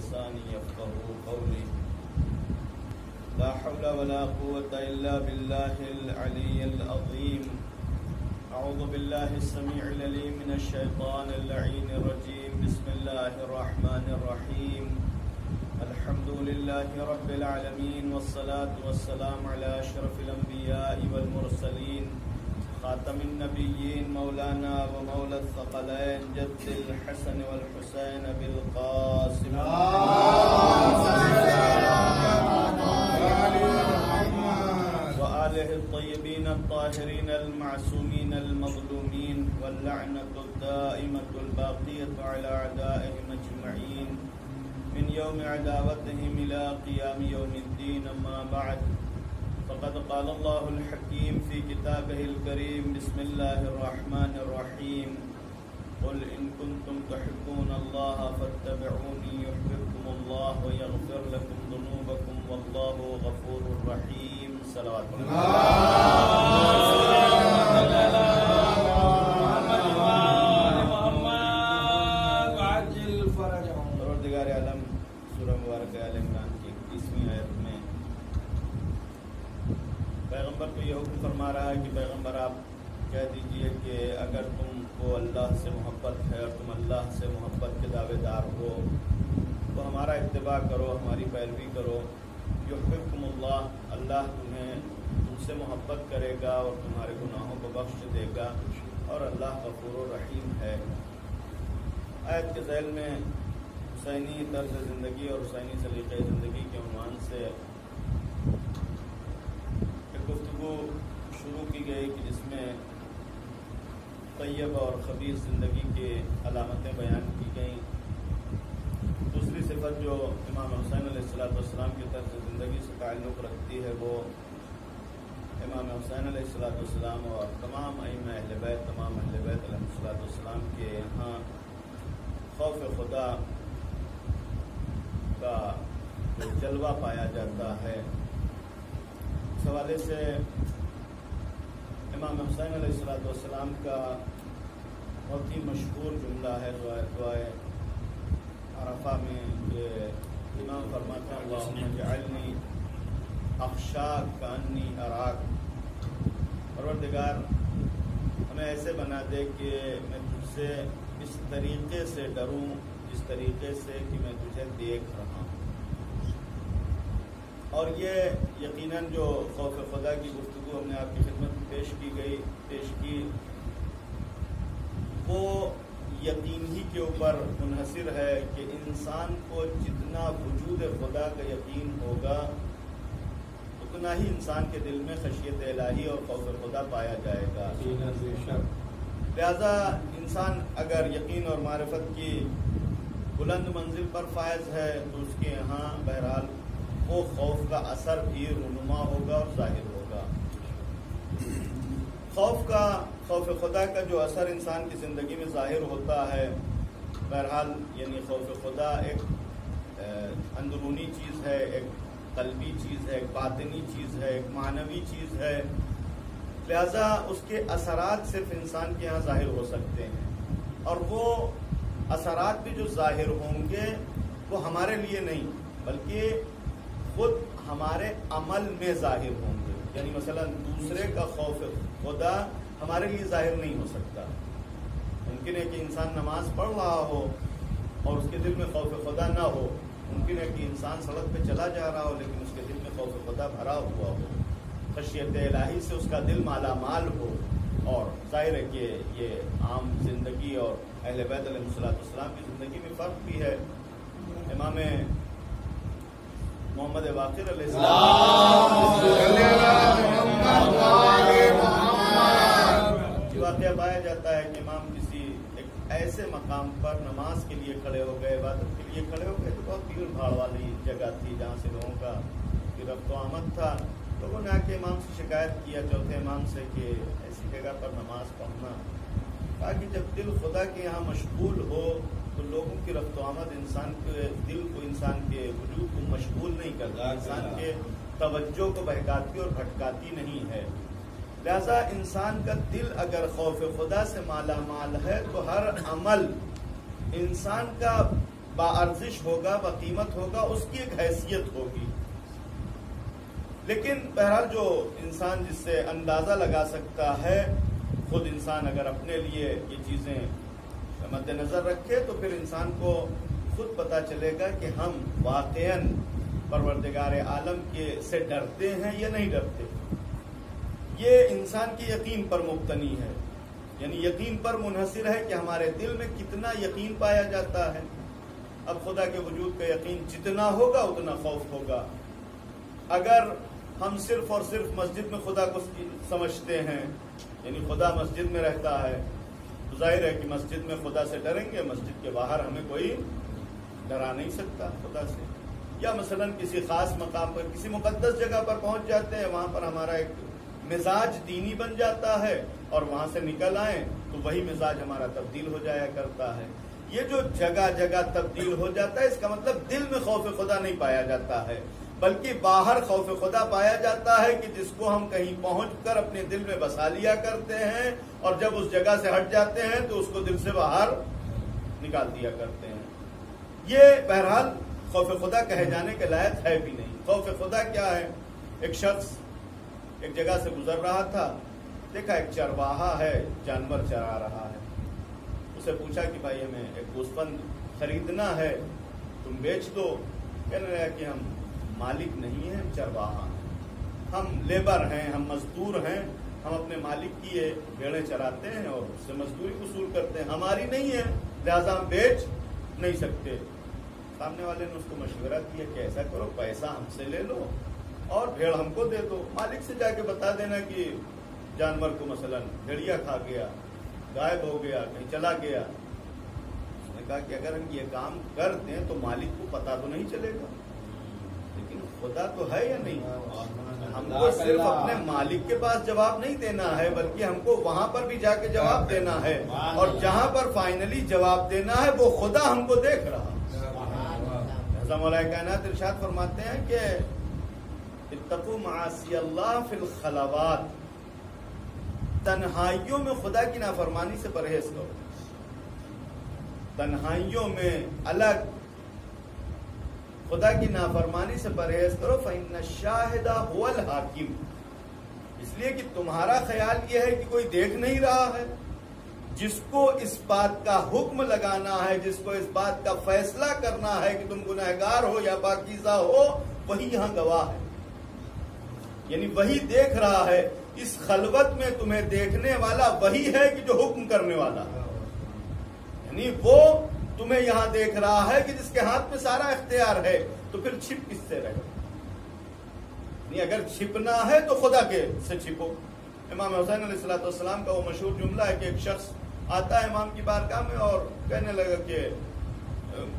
لساني يفقهوا قولي. لا حول ولا قوة إلا بالله العلي العظيم. أعوذ بالله السميع العليم من الشيطان اللعين الرجيم. بسم الله الرحمن الرحيم. الحمد لله رب العالمين والصلاة والسلام على أشرف الأنبياء والمرسلين خاتم النبيين مولانا ومولى الثقلين جد الحسن والحسين بالقاسم وآله الطيبين الطاهرين المعصومين المظلومين واللعنة الدائمة الباقية على أعدائهم أجمعين من يوم عداوتهم إلى قيام يوم الدين. أما بعد، فقد قال الله الحكيم في كتابه الكريم. بسم الله الرحمن الرحيم. قل إن كنتم تحبون الله فاتبعوني يحببكم الله ويغفر لكم ذنوبكم والله غفور رحيم. صلوات پروردگار عالم سورہ مبارک آل عمران کی 21ویں آیت میں پیغمبر کو یہ حکم فرما رہا ہے کہ پیغمبر آپ کہہ دیجئے کہ اگر تم کو اللہ سے محبت ہے اور تم اللہ سے محبت کے دعوے دار ہو تو ہمارا اتباع کرو، ہماری پیروی کرو. یحببکم اللہ، اللہ تم سے محبت کرے گا اور تمہارے گناہوں کو بخش دے گا، اور اللہ غفور و رحیم ہے. آیت کے ذیل میں حسینی طرز زندگی اور حسینی سلیقہ زندگی کے عنوان سے ایک گفتگو شروع کی گئی کہ جس میں طیب اور خبیث زندگی کے علامتیں بیان کی گئیں. دوسری صفت جو امام حسین علیہ السلام کی طرز زندگی سے تعلق رکھتی ہے وہ امام حسین علیہ السلام اور تمام ائمہ اہل بیت علیہ السلام کے یہاں خوف خدا کا جو جلوہ پایا جاتا ہے. اس حوالے سے امام حسین علیہ السلام کا بہت ہی مشہور جملہ ہے دعائے عرفہ میں کہ امام فرماتا ہے اللہم اجعلنی اخشاک کانی اراک. پروردگار ہمیں ایسے بنا دے کہ میں تجھ سے اس طریقے سے ڈروں، اس طریقے سے کہ میں تجھے دیکھ رہا ہوں. اور یہ یقیناً جو خوف خدا کی گفتگو ہم نے آپ کی خدمت میں پیش کی وہ یقین ہی کے اوپر منحصر ہے کہ انسان کو جتنا وجود خدا کا یقین ہوگا اتنا ہی انسان کے دل میں خشیت الہی اور خوف خدا پایا جائے گا. لہذا انسان اگر یقین اور معرفت کی بلند منزل پر فائز ہے تو اس کے یہاں بہرحال وہ خوف کا اثر بھی رونما ہوگا اور ظاہر ہوگا. خوف خدا کا جو اثر انسان کی زندگی میں ظاہر ہوتا ہے بہرحال یعنی خوف خدا ایک اندرونی چیز ہے، ایک قلبی چیز ہے، ایک باطنی چیز ہے، ایک معنوی چیز ہے. لہذا اس کے اثرات صرف انسان کے یہاں ظاہر ہو سکتے ہیں، اور وہ اثرات بھی جو ظاہر ہوں گے وہ ہمارے لیے نہیں بلکہ خود ہمارے عمل میں ظاہر ہوں گے. یعنی مثلا دوسرے کا خوف خدا ہمارے لیے ظاہر نہیں ہو سکتا. ممکن ہے کہ انسان نماز پڑھ رہا ہو اور اس کے دل میں خوف خدا نہ ہو. ممکن ہے کہ انسان سڑک پہ چلا جا رہا ہو لیکن اس کے دل میں خوف خدا بھرا ہوا ہو، خشیت الہی سے اس کا دل مالا مال ہو. اور ظاہر ہے کہ یہ عام زندگی اور اہل بیت علیہ السلام کی زندگی میں فرق بھی ہے. امام محمد باقر علیہ السلام یہ واقعہ پایا جاتا ہے کہ امام کسی ایک ایسے مقام پر نماز کے لیے کھڑے ہو گئے، عبادت کے لیے کھڑے ہو گئے تو بہت بھیڑ بھاڑ والی جگہ تھی جہاں سے لوگوں کا رفت و آمد تھا. لوگوں نے آ کے امام سے شکایت کیا، چوتھے امام سے، کہ ایسی جگہ پر نماز پڑھنا. تاکہ جب دل خدا کے یہاں مشغول ہو تو لوگوں کی رفت و آمد انسان کے دل کو، انسان کے وجود کو مشغول نہیں کرتا، انسان کے توجہ کو بہکاتی اور بھٹکاتی نہیں ہے. لہذا انسان کا دل اگر خوف خدا سے مالا مال ہے تو ہر عمل انسان کا باارزش ہوگا، باقیمت ہوگا، اس کی ایک حیثیت ہوگی. لیکن بہرحال جو انسان جس سے اندازہ لگا سکتا ہے، خود انسان اگر اپنے لیے یہ چیزیں مد نظر رکھے تو پھر انسان کو خود پتہ چلے گا کہ ہم واقعاً پروردگار عالم کے سے ڈرتے ہیں یا نہیں ڈرتے. یہ انسان کے یقین پر مبتنی ہے، یعنی یقین پر منحصر ہے کہ ہمارے دل میں کتنا یقین پایا جاتا ہے. اب خدا کے وجود کا یقین جتنا ہوگا اتنا خوف ہوگا. اگر ہم صرف اور صرف مسجد میں خدا کو سمجھتے ہیں، یعنی خدا مسجد میں رہتا ہے، تو ظاہر ہے کہ مسجد میں خدا سے ڈریں گے، مسجد کے باہر ہمیں کوئی ڈرا نہیں سکتا خدا سے. یا مثلا کسی خاص مقام پر، کسی مقدس جگہ پر پہنچ جاتے ہیں، وہاں پر ہمارا ایک مزاج دینی بن جاتا ہے، اور وہاں سے نکل آئیں تو وہی مزاج ہمارا تبدیل ہو جایا کرتا ہے. یہ جو جگہ جگہ تبدیل ہو جاتا ہے، اس کا مطلب دل میں خوف خدا نہیں پایا جاتا ہے، بلکہ باہر خوف خدا پایا جاتا ہے کہ جس کو ہم کہیں پہنچ کر اپنے دل میں بسا لیا کرتے ہیں، اور جب اس جگہ سے ہٹ جاتے ہیں تو اس کو دل سے باہر نکال دیا کرتے ہیں. یہ بہرحال خوف خدا کہے جانے کے لائق ہے بھی نہیں. خوف خدا کیا ہے؟ ایک شخص ایک جگہ سے گزر رہا تھا، دیکھا ایک چرواہا ہے، جانور چرا رہا ہے. اسے پوچھا کہ بھائی ہمیں ایک گوسفند خریدنا ہے، تم بیچ دو. کہنے لگا کہ ہم مالک نہیں ہیں، ہم چرواہا ہیں، ہم لیبر ہیں، ہم مزدور ہیں، ہم اپنے مالک کی یہ بھیڑیں چراتے ہیں اور اس سے مزدوری وصول کرتے ہیں، ہماری نہیں ہے، لہذا ہم بیچ نہیں سکتے. سامنے والے نے اس کو مشورہ دیا کہ ایسا کرو، پیسہ ہم سے لے لو اور بھیڑ ہم کو دے دو. مالک سے جا کے بتا دینا کہ جانور کو مثلا بھیڑیا کھا گیا، غائب ہو گیا، کہیں چلا گیا. اس نے کہا کہ اگر ہم یہ کام کر دیں تو مالک کو پتا تو نہیں چلے گا، لیکن خدا تو ہے یا نہیں؟ ہم کو صرف اپنے مالک کے پاس جواب نہیں دینا ہے، بلکہ ہم کو وہاں پر بھی جا کے جواب دینا ہے، اور جہاں پر فائنلی جواب دینا ہے وہ خدا ہم کو دیکھ رہا. مولا کائنات ارشاد فرماتے ہیں کہ اتقوا معاصی اللہ فی الخلوات، تنہائیوں میں خدا کی نافرمانی سے پرہیز کرو. تنہائیوں میں الگ خدا کی نافرمانی سے پرہیز کرو. فإن الشاہد هو الحاکم، اس لیے کہ تمہارا خیال یہ ہے کہ کوئی دیکھ نہیں رہا ہے. جس کو اس بات کا حکم لگانا ہے، جس کو اس بات کا فیصلہ کرنا ہے کہ تم گنہگار ہو یا پاکیزہ ہو، وہی یہاں گواہ ہے، یعنی وہی دیکھ رہا ہے. اس خلوت میں تمہیں دیکھنے والا وہی ہے کہ جو حکم کرنے والا ہے، یعنی وہ تمہیں یہاں دیکھ رہا ہے کہ جس کے ہاتھ میں سارا اختیار ہے. تو پھر چھپ کس سے رہے؟ یعنی اگر چھپنا ہے تو خدا کے سے چھپو. امام حسین علیہ السلام کا وہ مشہور جملہ ہے کہ ایک شخص آتا ہے امام کی بارگاہ میں اور کہنے لگا کہ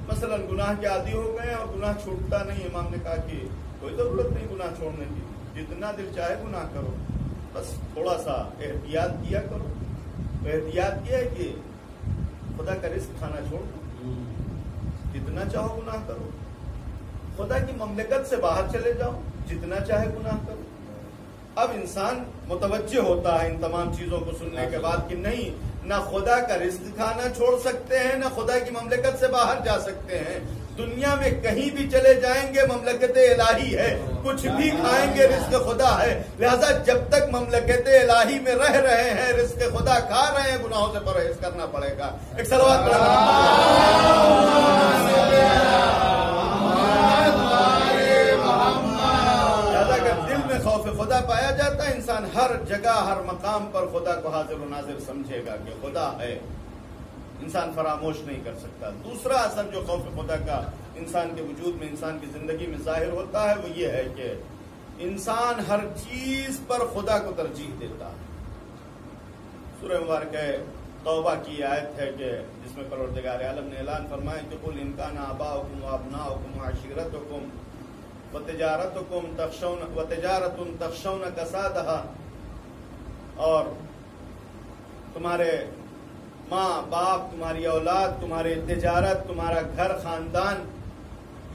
مثلا گناہ کے عادی ہو گئے اور گناہ چھوٹتا نہیں. امام نے کہا کہ کوئی ضرورت نہیں گناہ چھوڑنے کی، جتنا دل چاہے گناہ کرو، بس تھوڑا سا احتیاط کیا کرو. احتیاط کیا ہے کہ خدا کا رزق کھانا چھوڑ دو، جتنا چاہو گناہ کرو. خدا کی مملکت سے باہر چلے جاؤ، جتنا چاہے گناہ کرو. اب انسان متوجہ ہوتا ہے ان تمام چیزوں کو سننے کے بعد کہ نہیں، نہ خدا کا رزق کھانا چھوڑ سکتے ہیں، نہ خدا کی مملکت سے باہر جا سکتے ہیں. دنیا میں کہیں بھی چلے جائیں گے مملکت الہی ہے، کچھ بھی کھائیں گے رزق خدا ہے. لہذا جب تک مملکت الہی میں رہ رہے ہیں، رزق خدا کھا رہے ہیں، گناہوں سے پرہیز کرنا پڑے گا. ایک صلوات خوف خدا پایا جاتا ہے، انسان ہر جگہ ہر مقام پر خدا کو حاضر و ناظر سمجھے گا کہ خدا ہے، انسان فراموش نہیں کر سکتا. دوسرا اثر جو خوف خدا کا انسان کے وجود میں، انسان کی زندگی میں ظاہر ہوتا ہے، وہ یہ ہے کہ انسان ہر چیز پر خدا کو ترجیح دیتا ہے. سورہ مبارکہ توبہ کی آیت ہے کہ جس میں پروردگار عالم نے اعلان فرمایا کہ قل ان کان آباؤکم وابناؤکم وعشیرتکم وتجارت تخشون کسادها، اور تمہارے ماں باپ، تمہاری اولاد، تمہاری تجارت، تمہارا گھر خاندان،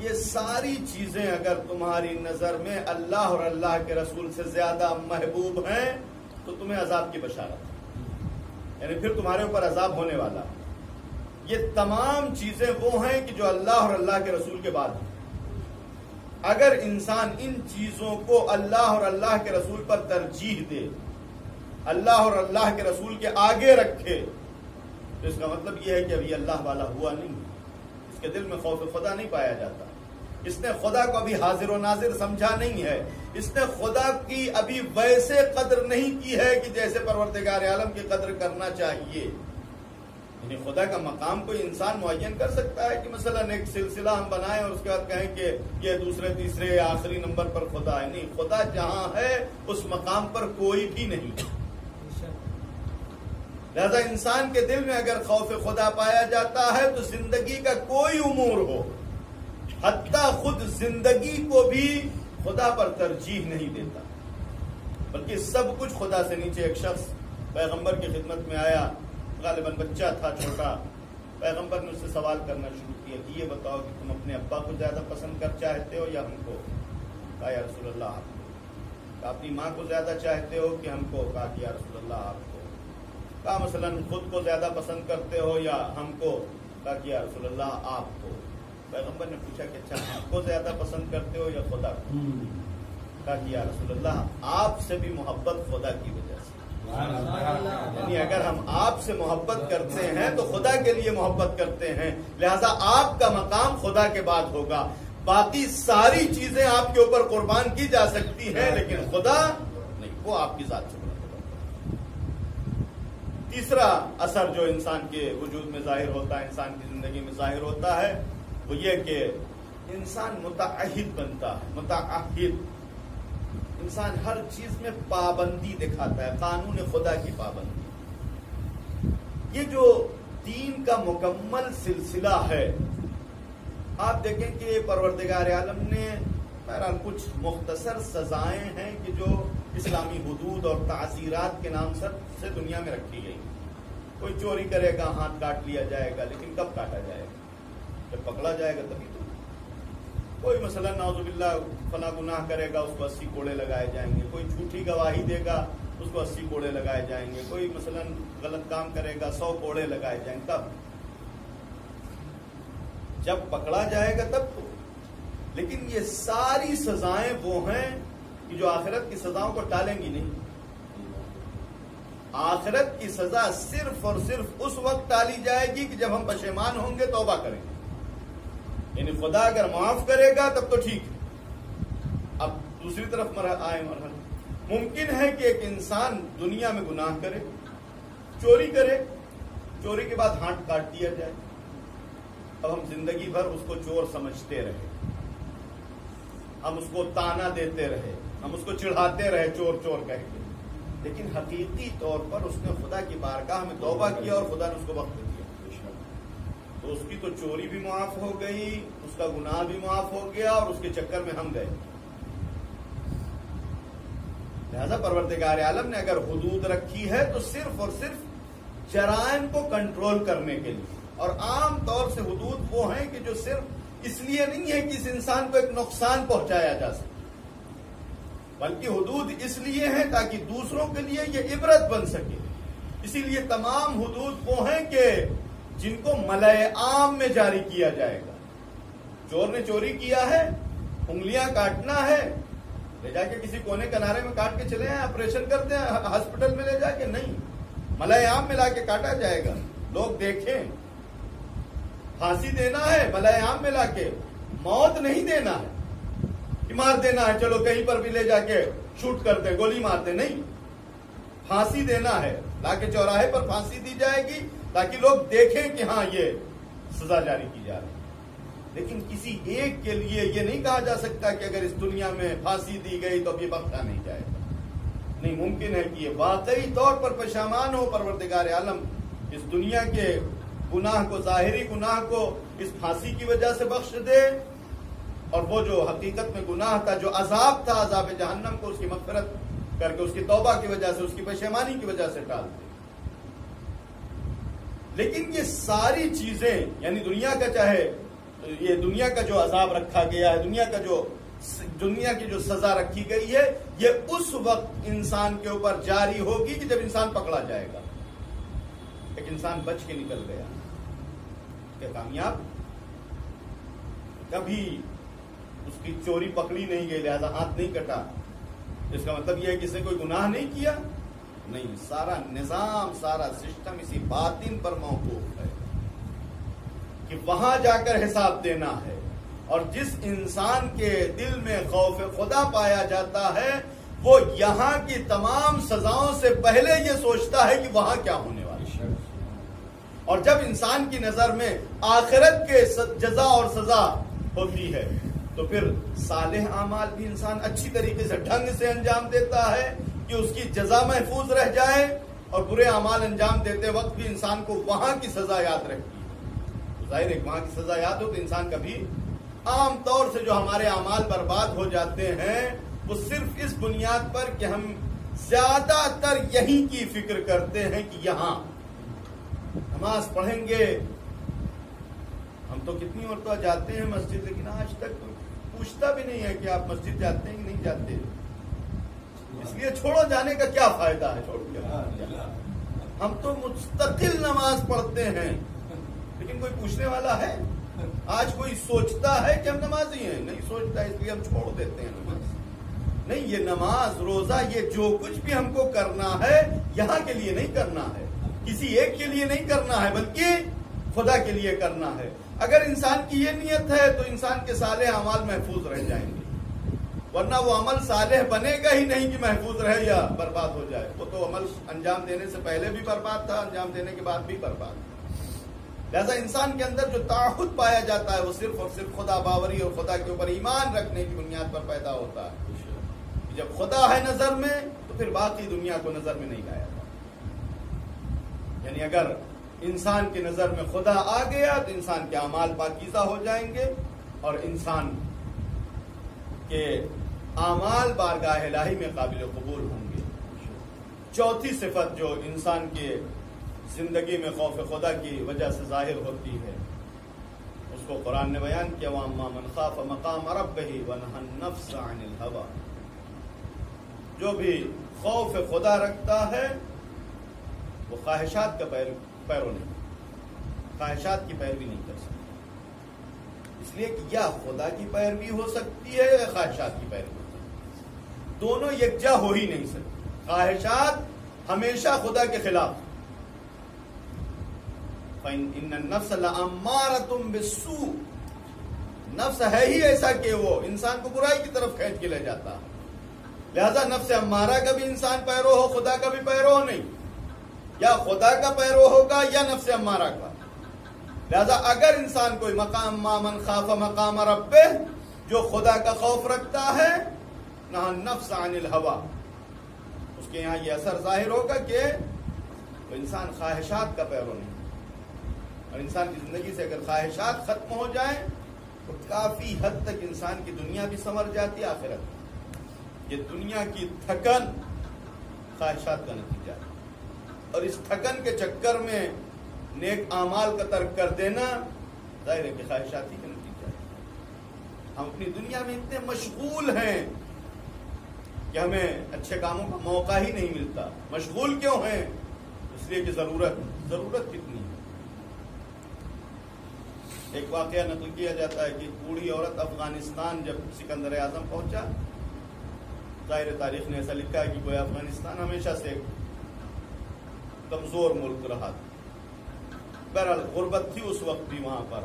یہ ساری چیزیں اگر تمہاری نظر میں اللہ اور اللہ کے رسول سے زیادہ محبوب ہیں تو تمہیں عذاب کی بشارت ہے، یعنی پھر تمہارے اوپر عذاب ہونے والا. یہ تمام چیزیں وہ ہیں کہ جو اللہ اور اللہ کے رسول کے بعد ہیں۔ اگر انسان ان چیزوں کو اللہ اور اللہ کے رسول پر ترجیح دے، اللہ اور اللہ کے رسول کے آگے رکھے، تو اس کا مطلب یہ ہے کہ ابھی اللہ والا ہوا نہیں، اس کے دل میں خوف خدا نہیں پایا جاتا، اس نے خدا کو ابھی حاضر و ناظر سمجھا نہیں ہے، اس نے خدا کی ابھی ویسے قدر نہیں کی ہے کہ جیسے پروردگار عالم کی قدر کرنا چاہیے۔ یعنی خدا کا مقام کوئی انسان معین کر سکتا ہے کہ مثلا ایک سلسلہ ہم بنائیں اور اس کے بعد کہیں کہ یہ دوسرے تیسرے یا آخری نمبر پر خدا ہے؟ نہیں، خدا جہاں ہے اس مقام پر کوئی بھی نہیں۔ لہذا انسان کے دل میں اگر خوف خدا پایا جاتا ہے تو زندگی کا کوئی امور ہو، حتیٰ خود زندگی کو بھی خدا پر ترجیح نہیں دیتا، بلکہ سب کچھ خدا سے نیچے۔ ایک شخص پیغمبر کی خدمت میں آیا، غالباً بچہ تھا چھوٹا، پیغمبر نے اس سے سوال کرنا شروع کیا کہ یہ بتاؤ کہ تم اپنے ابا کو زیادہ پسند کر چاہتے ہو یا ہم کو؟ کہا یا رسول اللہ آپ کو۔ کہا اپنی ماں کو زیادہ چاہتے ہو کہ ہم کو؟ کہا کہ یا رسول اللہ آپ کو۔ کہا مثلا خود کو زیادہ پسند کرتے ہو یا ہم کو؟ کہا کہ یا رسول اللہ آپ کو۔ پیغمبر نے پوچھا کہ اچھا آپ کو زیادہ پسند کرتے ہو یا خدا کو؟ کہا کہ یا رسول اللہ آپ سے بھی محبت خدا کی وجہ سے، یعنی اگر ہم آپ سے محبت کرتے ہیں تو خدا کے لیے محبت کرتے ہیں، لہذا آپ کا مقام خدا کے بعد ہوگا۔ باقی ساری چیزیں آپ کے اوپر قربان کی جا سکتی ہیں لیکن خدا نہیں، وہ آپ کی ذات سے بڑا ہوگا۔ تیسرا اثر جو انسان کے وجود میں ظاہر ہوتا ہے، انسان کی زندگی میں ظاہر ہوتا ہے، وہ یہ کہ انسان متعہد بنتا ہے۔ متعہد انسان ہر چیز میں پابندی دکھاتا ہے، قانون خدا کی پابندی۔ یہ جو دین کا مکمل سلسلہ ہے، آپ دیکھیں کہ پروردگار عالم نے بہرحال کچھ مختصر سزائیں ہیں کہ جو اسلامی حدود اور تعزیرات کے نام سے دنیا میں رکھی گئی۔ کوئی چوری کرے گا ہاتھ کاٹ لیا جائے گا، لیکن کب کاٹا جائے گا؟ جب پکڑا جائے گا تبھی تو۔ کوئی مثلا نعوذ باللہ فلاں گناہ کرے گا، اس کو 80 کوڑے لگائے جائیں گے۔ کوئی جھوٹی گواہی دے گا، اس کو 80 کوڑے لگائے جائیں گے۔ کوئی مثلا غلط کام کرے گا، 100 کوڑے لگائے جائیں گے۔ تب جب پکڑا جائے گا تب تو۔ لیکن یہ ساری سزائیں وہ ہیں کہ جو آخرت کی سزاؤں کو ٹالیں گی نہیں۔ آخرت کی سزا صرف اور صرف اس وقت ٹالی جائے گی کہ جب ہم پشیمان ہوں گے، توبہ کریں گے۔ یعنی خدا اگر معاف کرے گا تب تو ٹھیک ہے۔ اب دوسری طرف آئے مرحلہ، ممکن ہے کہ ایک انسان دنیا میں گناہ کرے، چوری کرے، چوری کے بعد ہاتھ کاٹ دیا جائے، اب ہم زندگی بھر اس کو چور سمجھتے رہے، ہم اس کو تانا دیتے رہے، ہم اس کو چڑھاتے رہے چور چور کہہ کے، لیکن حقیقی طور پر اس نے خدا کی بارگاہ میں توبہ کیا اور خدا نے اس کو وقت دیا، تو اس کی تو چوری بھی معاف ہو گئی، اس کا گناہ بھی معاف ہو گیا، اور اس کے چکر میں ہم گئے۔ لہذا پروردگار عالم نے اگر حدود رکھی ہے تو صرف اور صرف جرائم کو کنٹرول کرنے کے لیے، اور عام طور سے حدود وہ ہیں کہ جو صرف اس لیے نہیں ہے کہ اس انسان کو ایک نقصان پہنچایا جا سکے، بلکہ حدود اس لیے ہیں تاکہ دوسروں کے لیے یہ عبرت بن سکے۔ اسی لیے تمام حدود وہ ہیں کہ جن کو ملأ عام میں جاری کیا جائے گا۔ چور نے چوری کیا ہے، انگلیاں کاٹنا ہے، لے جا کے کسی کونے کنارے میں کاٹ کے چلے ہیں، آپریشن کرتے ہیں ہاسپٹل میں لے جا کے، نہیں، ملأ عام میں لا کے کاٹا جائے گا، لوگ دیکھیں۔ پھانسی دینا ہے ملأ عام میں لا کے، موت نہیں دینا ہے کہ مار دینا ہے، چلو کہیں پر بھی لے جا کے شوٹ کر دیں، گولی مار دیں، نہیں، پھانسی دینا ہے، لا کے چوراہے پر پھانسی دی جائے گی تاکہ لوگ دیکھیں کہ ہاں یہ سزا جاری کی جا رہی ہے۔ لیکن کسی ایک کے لیے یہ نہیں کہا جا سکتا کہ اگر اس دنیا میں پھانسی دی گئی تو اب یہ بخشا نہیں جائے گا، نہیں، ممکن ہے کہ یہ واقعی طور پر پشیمان ہو، پروردگار عالم اس دنیا کے گناہ کو، ظاہری گناہ کو اس پھانسی کی وجہ سے بخش دے، اور وہ جو حقیقت میں گناہ تھا، جو عذاب تھا، عذاب جہنم کو اس کی مغفرت کر کے، اس کی توبہ کی وجہ سے، اس کی پشیمانی کی وجہ سے ٹال دے۔ لیکن یہ ساری چیزیں، یعنی دنیا کا، چاہے یہ دنیا کا جو عذاب رکھا گیا ہے، دنیا کی جو سزا رکھی گئی ہے، یہ اس وقت انسان کے اوپر جاری ہوگی کہ جب انسان پکڑا جائے گا۔ ایک انسان بچ کے نکل گیا، کہ کامیاب کبھی اس کی چوری پکڑی نہیں گئی لہذا ہاتھ نہیں کٹا، اس کا مطلب یہ ہے کہ اس نے کوئی گناہ نہیں کیا، نہیں، سارا نظام سارا سسٹم اسی باطن پر موقوف ہے کہ وہاں جا کر حساب دینا ہے۔ اور جس انسان کے دل میں خوف خدا پایا جاتا ہے وہ یہاں کی تمام سزاؤں سے پہلے یہ سوچتا ہے کہ وہاں کیا ہونے والا ہے، اور جب انسان کی نظر میں آخرت کے جزا اور سزا ہوتی ہے تو پھر صالح اعمال بھی انسان اچھی طریقے سے ڈھنگ سے انجام دیتا ہے کہ اس کی جزا محفوظ رہ جائے، اور برے اعمال انجام دیتے وقت بھی انسان کو وہاں کی سزا یاد رہتی ہے۔ ظاہر ہے وہاں کی سزا یاد ہو تو انسان کبھی، عام طور سے جو ہمارے اعمال برباد ہو جاتے ہیں وہ صرف اس بنیاد پر کہ ہم زیادہ تر یہیں کی فکر کرتے ہیں کہ یہاں نماز پڑھیں گے۔ ہم تو کتنی عورتیں جاتے ہیں مسجد لیکن آج تک پوچھتا بھی نہیں ہے کہ آپ مسجد جاتے ہیں کہ نہیں جاتے، اس لیے چھوڑو جانے کا کیا فائدہ ہے، چھوڑ کے ہم تو مستقل نماز پڑھتے ہیں لیکن کوئی پوچھنے والا ہے؟ آج کوئی سوچتا ہے کہ ہم نمازی ہیں؟ نہیں سوچتا، اس لیے ہم چھوڑ دیتے ہیں نماز۔ نہیں، یہ نماز روزہ یہ جو کچھ بھی ہم کو کرنا ہے یہاں کے لیے نہیں کرنا ہے، کسی ایک کے لیے نہیں کرنا ہے بلکہ خدا کے لیے کرنا ہے۔ اگر انسان کی یہ نیت ہے تو انسان کے صالح اعمال محفوظ رہ جائیں گے، ورنہ وہ عمل صالح بنے گا ہی نہیں کہ محفوظ رہے یا برباد ہو جائے۔ وہ تو عمل انجام دینے سے پہلے بھی برباد تھا، انجام دینے کے بعد بھی برباد۔ لہذا انسان کے اندر جو تعہد پایا جاتا ہے وہ صرف اور صرف خدا باوری اور خدا کے اوپر ایمان رکھنے کی بنیاد پر پیدا ہوتا ہے۔ جب خدا ہے نظر میں تو پھر باقی دنیا کو نظر میں نہیں لایا جاتا، یعنی اگر انسان کی نظر میں خدا آ گیا تو انسان کے اعمال پاکیزہ ہو جائیں گے اور انسان کے اعمال بارگاہ الہی میں قابل قبول ہوں گے۔ چوتھی صفت جو انسان کے زندگی میں خوف خدا کی وجہ سے ظاہر ہوتی ہے اس کو قرآن نے بیان کیا، وَأَمَّا مَنْ خَافَ مَقَامَ رَبِّهِ وَنَهَى النَّفْسَ عَنِ الْهَوَىٰ، جو بھی خوف خدا رکھتا ہے وہ خواہشات کا پیرو نہیں، خواہشات کی پیروی نہیں کر سکتا، اس لیے کہ یا خدا کی پیروی ہو سکتی ہے یا خواہشات کی پیروی ہو سکتی ہے، دونوں یکجا ہو ہی نہیں سکتے۔ خواہشات ہمیشہ خدا کے خلاف، ان النفس لامارۃ بالسوء، نفس ہے ہی ایسا کہ وہ انسان کو برائی کی طرف کھینچ کے لے جاتا ہے۔ لہذا نفس امارہ کا بھی انسان پیرو ہو، خدا کا بھی پیرو ہو نہیں، یا خدا کا پیرو ہوگا یا نفس امارہ کا۔ لہذا اگر انسان کوئی مقام من خاف مقام ربہ، جو خدا کا خوف رکھتا ہے، نہى النفس عن الہویٰ، اس کے یہاں یہ اثر ظاہر ہوگا کہ وہ انسان خواہشات کا پیرو نہیں، اور انسان کی زندگی سے اگر خواہشات ختم ہو جائیں تو کافی حد تک انسان کی دنیا بھی سنور جاتی ہے، آخرت۔ یہ دنیا کی تھکن خواہشات کا نتیجہ ہے، اور اس تھکن کے چکر میں نیک اعمال کا ترک کر دینا ظاہر ہے کہ خواہشات ہی کا نتیجہ ہے۔ ہم اپنی دنیا میں اتنے مشغول ہیں کہ ہمیں اچھے کاموں کا موقع ہی نہیں ملتا۔ مشغول کیوں ہیں؟ اس لیے کہ ضرورت کتنی ہے۔ ایک واقعہ نقل کیا جاتا ہے کہ بوڑھی عورت افغانستان جب سکندر اعظم پہنچا، ظاہر تاریخ نے ایسا لکھا ہے کہ کوئی افغانستان ہمیشہ سے کمزور ملک رہا تھا، بہرحال غربت تھی اس وقت بھی وہاں پر۔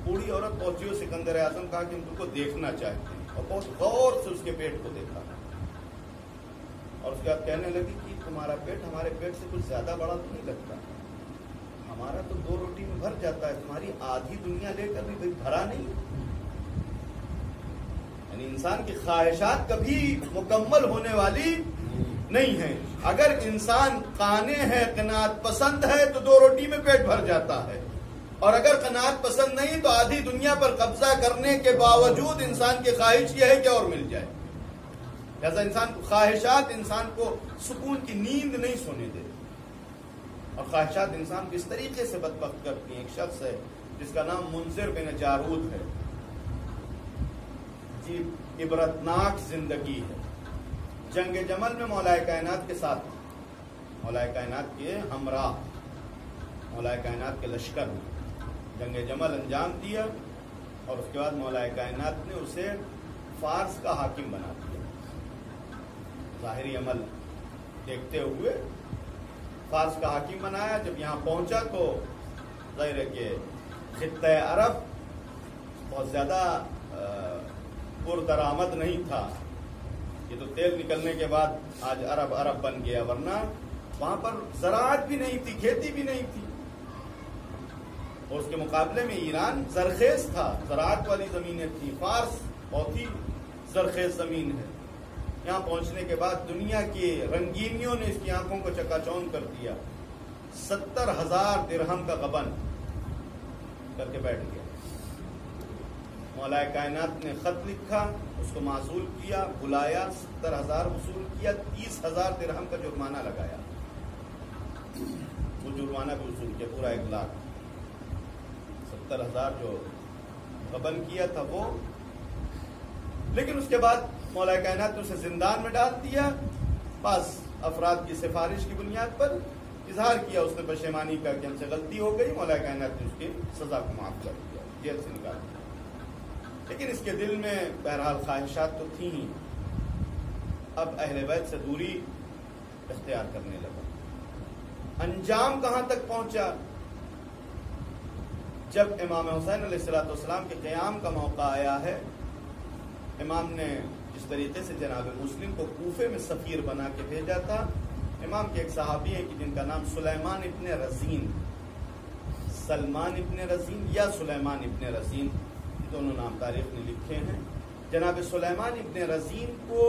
بوڑھی عورت پہنچی اور سکندر اعظم کہا کہ ہم تم کو دیکھنا چاہتے ہیں، اور بہت غور سے اس کے پیٹ کو دیکھا، اور اس کے بعد کہنے لگی کہ تمہارا پیٹ ہمارے پیٹ سے کچھ زیادہ بڑا تو نہیں لگتا، ہمارا تو 2 روٹی میں بھر جاتا ہے، تمہاری آدھی دنیا لے کر بھی بھرا نہیں۔ یعنی انسان کی خواہشات کبھی مکمل ہونے والی نہیں ہے۔ اگر انسان قانع ہے، قناعت پسند ہے تو 2 روٹی میں پیٹ بھر جاتا ہے، اور اگر قناعت پسند نہیں تو آدھی دنیا پر قبضہ کرنے کے باوجود انسان کی خواہش یہ ہے کہ اور مل جائے۔ لہذا انسان کو خواہشات انسان کو سکون کی نیند نہیں سونے دیتی، اور خواہشات انسان کو اس طریقے سے بدبخت کرتی ہیں۔ ایک شخص ہے جس کا نام منذر بن جارود ہے، جی عبرتناک زندگی ہے۔ جنگ جمل میں مولا کائنات کے ساتھ، مولا کائنات کے ہمراہ، مولا کائنات کے لشکر میں جنگ جمل انجام دیا اور اس کے بعد مولا کائنات نے اسے فارس کا حاکم بنا دیا. ظاہری عمل دیکھتے ہوئے فارس کا حاکم بنایا. جب یہاں پہنچا تو ظاہر ہے کہ خطہ عرب بہت زیادہ پردرآمد نہیں تھا. یہ تو تیل نکلنے کے بعد آج عرب بن گیا، ورنہ وہاں پر زراعت بھی نہیں تھی، کھیتی بھی نہیں تھی. اور اس کے مقابلے میں ایران زرخیز تھا، زراعت والی زمینیں تھیں. فارس بہت ہی زرخیز زمین ہے. یہاں پہنچنے کے بعد دنیا کی رنگینیوں نے اس کی آنکھوں کو چکا چوند کر دیا. 70,000 درہم کا غبن کر کے بیٹھ گیا. مولا کائنات نے خط لکھا، اس کو معزول کیا، بلایا، 70,000 وصول کیا، 30,000 درہم کا جرمانہ لگایا. وہ جرمانہ بھی وصول کیا، پورا 1 لاکھ. 70,000 جو غبن کیا تھا وہ. لیکن اس کے بعد مولا کائنات نے اسے زندان میں ڈال دیا. بعض افراد کی سفارش کی بنیاد پر اظہار کیا اس نے پشیمانی کا کہ ہم سے غلطی ہو گئی. مولا کائنات نے اس کی سزا کو معاف کر دیا، جیل سے نکال دیا. لیکن اس کے دل میں بہرحال خواہشات تو تھیں ہی. اب اہل بیت سے دوری اختیار کرنے لگا. انجام کہاں تک پہنچا؟ جب امام حسین علیہ السلام کے قیام کا موقع آیا ہے، امام نے جس طریقے سے جناب مسلم کو کوفے میں سفیر بنا کے بھیجا تھا. امام کے ایک صحابی ہیں کہ جن کا نام سلیمان ابن رزین، سلمان ابن رزین یا سلیمان ابن رزین، دونوں نام تاریخ نے لکھے ہیں. جناب سلیمان ابن رزین کو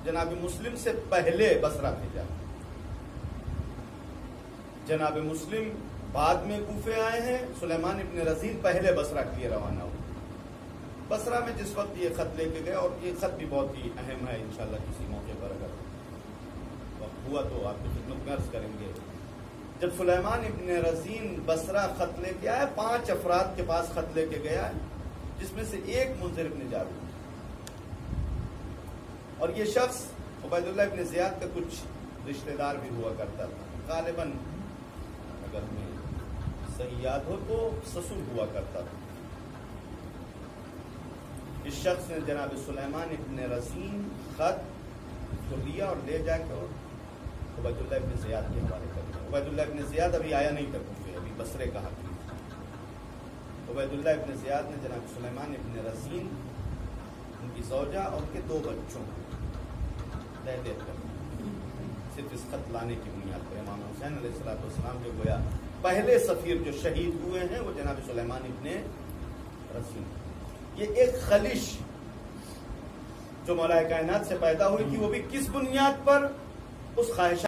جناب مسلم سے پہلے بصرہ بھیجا. جناب مسلم بعد میں کوفے آئے ہیں، سلیمان ابن رزین پہلے بصرہ کے لیے روانہ ہوئے. بصرہ میں جس وقت یہ خط لے کے گئے، اور یہ خط بھی بہت ہی اہم ہے، انشاءاللہ کسی موقع پر اگر وقت ہوا تو آپ کی خدمت میں عرض کریں گے. جب سلیمان ابن رزین بصرہ خط لے کے آئے، 5 افراد کے پاس خط لے کے گیا، جس میں سے ایک منذر ابن جابر، اور یہ شخص عبید اللہ ابن زیاد کا کچھ رشتہ دار بھی ہوا کرتا تھا. غالباً اگر میں صحیح یاد ہو تو سسر ہوا کرتا تھا. اس شخص نے جناب سلیمان ابن رزین خط کو لیا اور لے جا کے عبید اللہ ابن زیاد کے حوالے کر دیا. عبید اللہ ابن زیاد ابھی آیا نہیں تھا کوفے، ابھی بصرے کا حاکم. عبید اللہ ابن زیاد نے جناب سلیمان ابن رزین، ان کی زوجہ اور ان کے 2 بچوں دے کر صرف اس خط لانے کی بنیاد پر امام حسین علیہ السلام جو گویا پہلے سفیر جو شہید ہوئے ہیں وہ جناب سلیمان ابن رزین. یہ ایک خلش جو مولا کائنات سے پیدا ہوئی تھی، وہ بھی کس بنیاد پر؟ اس خواہش